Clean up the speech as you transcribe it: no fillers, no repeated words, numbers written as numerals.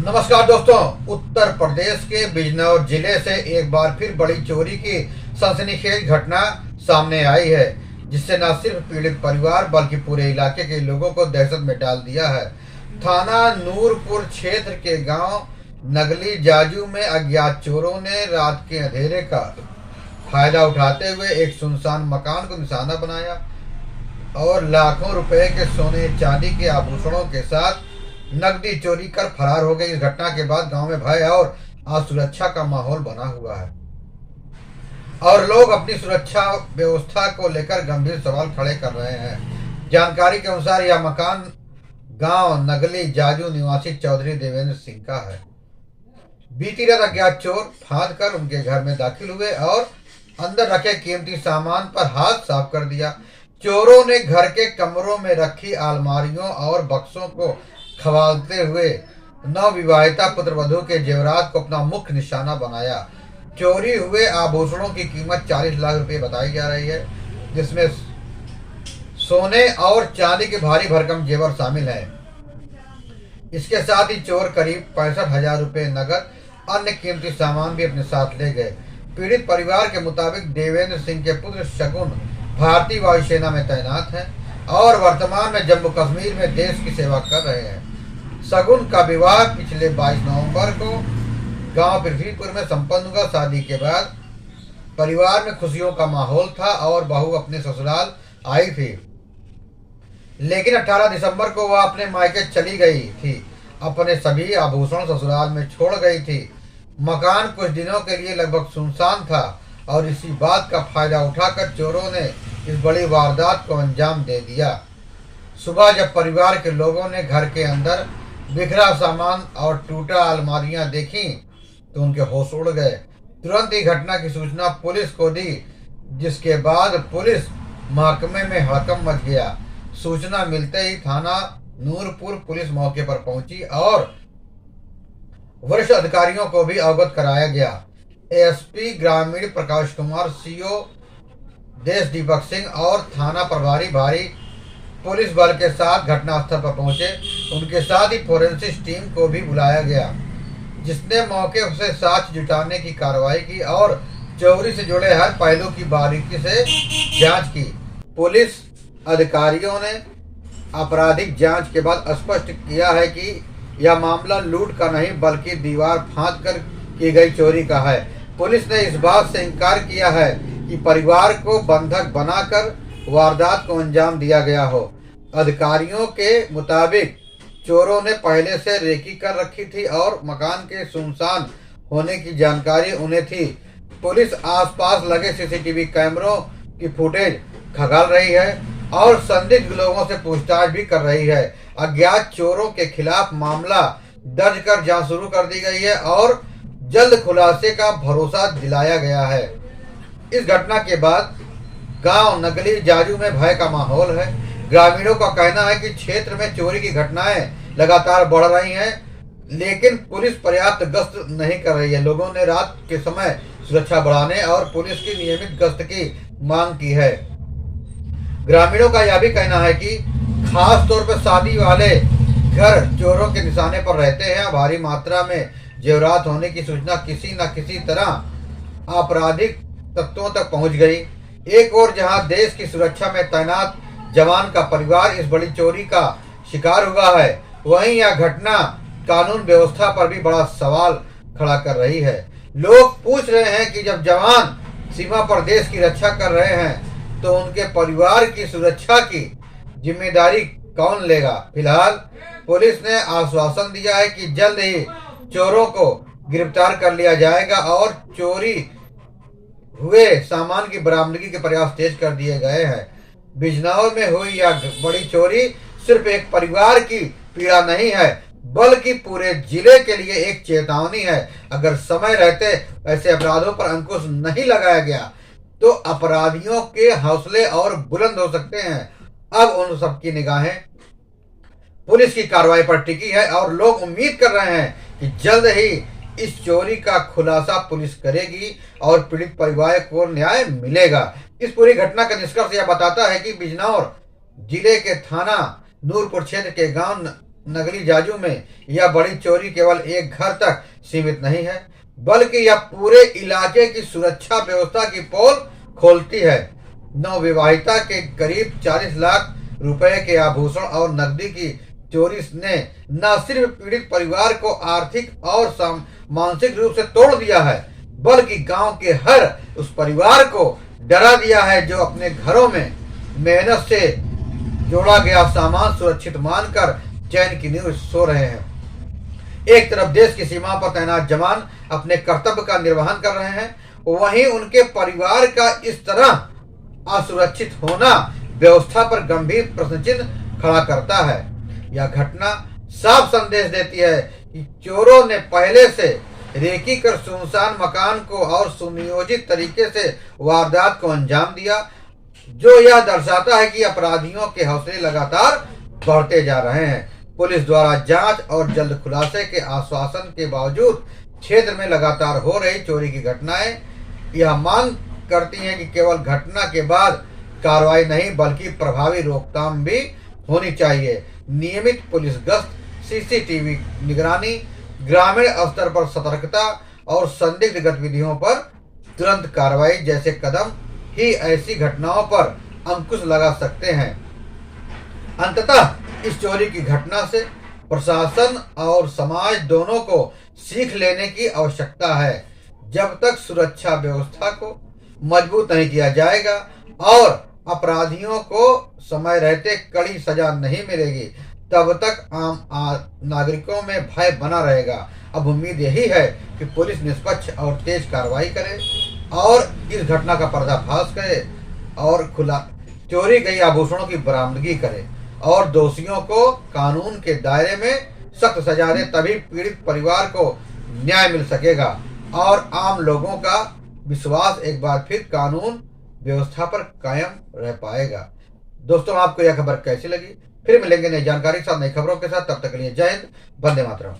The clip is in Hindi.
नमस्कार दोस्तों, उत्तर प्रदेश के बिजनौर जिले से एक बार फिर बड़ी चोरी की सनसनीखेज घटना सामने आई है, जिससे न सिर्फ पीड़ित परिवार बल्कि पूरे इलाके के लोगों को दहशत में डाल दिया है। थाना नूरपुर क्षेत्र के गांव नगली जाजू में अज्ञात चोरों ने रात के अंधेरे का फायदा उठाते हुए एक सुनसान मकान को निशाना बनाया और लाखों रुपए के सोने चांदी के आभूषणों के साथ नकदी चोरी कर फरार हो गई। इस घटना के बाद गांव में भय और असुरक्षा का माहौल बना हुआ है और लोग अपनी सुरक्षा व्यवस्था को लेकर गंभीर सवाल खड़े कर रहे हैं। जानकारी के अनुसार यह मकान गांव नगली जाजू निवासी चौधरी देवेंद्र सिंह का है। बीती रात अज्ञात चोर फांद कर उनके घर में दाखिल हुए और अंदर रखे कीमती सामान पर हाथ साफ कर दिया। चोरों ने घर के कमरों में रखी अलमारियों और बक्सों को खवालते हुए नवविवाहिता पुत्रवधू के जेवरात को अपना मुख्य निशाना बनाया। चोरी हुए आभूषणों की कीमत 40 लाख रुपए बताई जा रही है, जिसमें सोने और चांदी के भारी भरकम जेवर शामिल है। इसके साथ ही चोर करीब 65,000 रुपए नगद अन्य कीमती सामान भी अपने साथ ले गए। पीड़ित परिवार के मुताबिक देवेंद्र सिंह के पुत्र शगुन भारतीय वायुसेना में तैनात हैं और वर्तमान में जम्मू कश्मीर में देश की सेवा कर रहे हैं। शगुन का विवाह पिछले 22 नवंबर को गांव पृथ्वीपुर में संपन्न हुआ। शादी के बाद परिवार में खुशियों का माहौल था और बहू अपने ससुराल आई थी, लेकिन 18 दिसंबर को वह अपने मायके चली गई थी। अपने सभी आभूषण ससुराल में छोड़ गई थी। मकान कुछ दिनों के लिए लगभग सुनसान था और इसी बात का फायदा उठाकर चोरों ने इस बड़ी वारदात को अंजाम दे दिया। सुबह जब परिवार के लोगों ने घर के अंदर बिखरा सामान और टूटा अलमारियां देखी तो उनके होश उड़ गए। तुरंत ही घटना की सूचना पुलिस को दी, जिसके बाद पुलिस महकमे में हड़कंप मच गया। सूचना मिलते ही थाना नूरपुर पुलिस मौके पर पहुंची और वरिष्ठ अधिकारियों को भी अवगत कराया गया। एसपी ग्रामीण प्रकाश कुमार, सीओ देश दीपक सिंह और थाना प्रभारी भारी पुलिस बल के साथ घटनास्थल पर पहुंचे। उनके साथ ही फोरेंसिक टीम को भी बुलाया गया, जिसने मौके से साक्ष्य जुटाने की कार्रवाई की और चोरी से जुड़े हर पहलू की बारीकी से जांच की। पुलिस अधिकारियों ने आपराधिक जांच के बाद स्पष्ट किया है कि यह मामला लूट का नहीं बल्कि दीवार फांद कर की गई चोरी का है। पुलिस ने इस बात से इनकार किया है कि परिवार को बंधक बनाकर वारदात को अंजाम दिया गया हो। अधिकारियों के मुताबिक चोरों ने पहले से रेकी कर रखी थी और मकान के सुनसान होने की जानकारी उन्हें थी। पुलिस आसपास लगे सीसीटीवी कैमरों की फुटेज खंगाल रही है और संदिग्ध लोगों से पूछताछ भी कर रही है। अज्ञात चोरों के खिलाफ मामला दर्ज कर जांच शुरू कर दी गई है और जल्द खुलासे का भरोसा दिलाया गया है। इस घटना के बाद गांव नगली जाजू में भय का माहौल है। ग्रामीणों का कहना है कि क्षेत्र में चोरी की घटनाएं लगातार बढ़ रही हैं, लेकिन पुलिस पर्याप्त गश्त नहीं कर रही है। लोगों ने रात के समय सुरक्षा बढ़ाने और पुलिस की नियमित गश्त की मांग की है। ग्रामीणों का यह भी कहना है कि खास तौर पर शादी वाले घर चोरों के निशाने पर रहते हैं। भारी मात्रा में जेवरात होने की सूचना किसी न किसी तरह आपराधिक तत्वों तक पहुंच गई। एक और जहां देश की सुरक्षा में तैनात जवान का परिवार इस बड़ी चोरी का शिकार हुआ है, वहीं यह घटना कानून व्यवस्था पर भी बड़ा सवाल खड़ा कर रही है। लोग पूछ रहे हैं कि जब जवान सीमा पर देश की रक्षा कर रहे हैं तो उनके परिवार की सुरक्षा की जिम्मेदारी कौन लेगा। फिलहाल पुलिस ने आश्वासन दिया है कि जल्द ही चोरों को गिरफ्तार कर लिया जाएगा और चोरी हुए सामान की बरामदगी के प्रयास तेज कर दिए गए हैं। बिजनौर में हुई यह बड़ी चोरी सिर्फ एक परिवार की पीड़ा नहीं है, बल्कि पूरे जिले के लिए एक चेतावनी है। अगर समय रहते ऐसे अपराधों पर अंकुश नहीं लगाया गया तो अपराधियों के हौसले और बुलंद हो सकते हैं। अब उन सबकी निगाहें पुलिस की कार्रवाई पर टिकी है और लोग उम्मीद कर रहे हैं कि जल्द ही इस चोरी का खुलासा पुलिस करेगी और पीड़ित परिवार को न्याय मिलेगा। इस पूरी घटना का निष्कर्ष यह बताता है कि बिजनौर जिले के थाना नूरपुर क्षेत्र के गांव नगली जाजू में यह बड़ी चोरी केवल एक घर तक सीमित नहीं है, बल्कि यह पूरे इलाके की सुरक्षा व्यवस्था की पोल खोलती है। नवविवाहिता के करीब 40 लाख रुपए के आभूषण और नकदी की चोरी ने न सिर्फ पीड़ित परिवार को आर्थिक और मानसिक रूप से तोड़ दिया है, बल्कि गांव के हर उस परिवार को डरा दिया है जो अपने घरों में मेहनत से जोड़ा गया सामान सुरक्षित मानकर चैन की नींद सो रहे हैं। एक तरफ देश की सीमा पर तैनात जवान अपने कर्तव्य का निर्वहन कर रहे हैं, वहीं उनके परिवार का इस तरह असुरक्षित होना व्यवस्था पर गंभीर प्रश्न चिन्ह खड़ा करता है। यह घटना साफ संदेश देती है कि चोरों ने पहले से रेकी कर सुनसान मकान को और सुनियोजित तरीके से वारदात को अंजाम दिया, जो यह दर्शाता है कि अपराधियों के हौसले लगातार बढ़ते जा रहे हैं। पुलिस द्वारा जांच और जल्द खुलासे के आश्वासन के बावजूद क्षेत्र में लगातार हो रही चोरी की घटनाएं यह मांग करती हैं कि केवल घटना के बाद कार्रवाई नहीं, बल्कि प्रभावी रोकथाम भी होनी चाहिए। नियमित पुलिस गश्त, सीसीटीवी निगरानी, ग्रामीण स्तर पर सतर्कता और संदिग्ध गतिविधियों पर तुरंत कार्रवाई जैसे कदम ही ऐसी घटनाओं पर अंकुश लगा सकते हैं। अंततः इस चोरी की घटना से प्रशासन और समाज दोनों को सीख लेने की आवश्यकता है। जब तक सुरक्षा व्यवस्था को मजबूत नहीं किया जाएगा और अपराधियों को समय रहते कड़ी सजा नहीं मिलेगी, तब तक आम नागरिकों में भय बना रहेगा। अब उम्मीद यही है कि पुलिस निष्पक्ष और तेज कार्रवाई करे और इस घटना का पर्दाफाश करे और चोरी गई आभूषणों की बरामदगी करे और दोषियों को कानून के दायरे में सख्त सजा दे, तभी पीड़ित परिवार को न्याय मिल सकेगा और आम लोगों का विश्वास एक बार फिर कानून व्यवस्था पर कायम रह पाएगा। दोस्तों, आपको यह खबर कैसी लगी? फिर मिलेंगे नई जानकारी के साथ, नई खबरों के साथ। तब तक के लिए जय हिंद, वंदे मातरम।